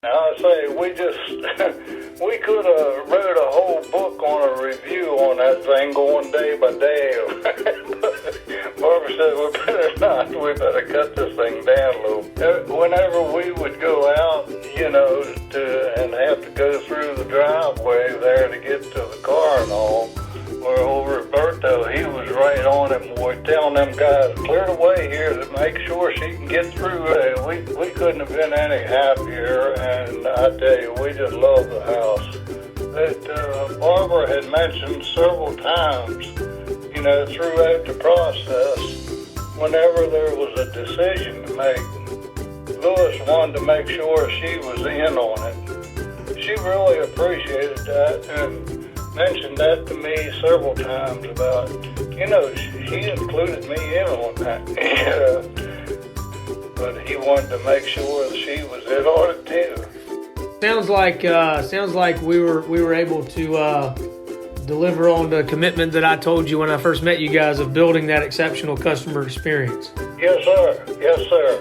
I say, we could have wrote a whole book on a review on that thing going day by day. Barbara said, we better cut this thing down a little. Whenever we would go out, and have to go through the driveway there to get to the car and all, or over at Berto, he was right on it, boy, telling them guys, clear the way here to make sure she can get through. We couldn't have been any happier, and I tell you, we just love the house. That Barbara had mentioned several times, throughout the process, whenever there was a decision to make, Louis wanted to make sure she was in on it. She really appreciated that and mentioned that to me several times about, she included me in on that. But he wanted to make sure that she was in on it too. Sounds like we were able to deliver on the commitment that I told you when I first met you guys of building that exceptional customer experience. Yes, sir. Yes, sir.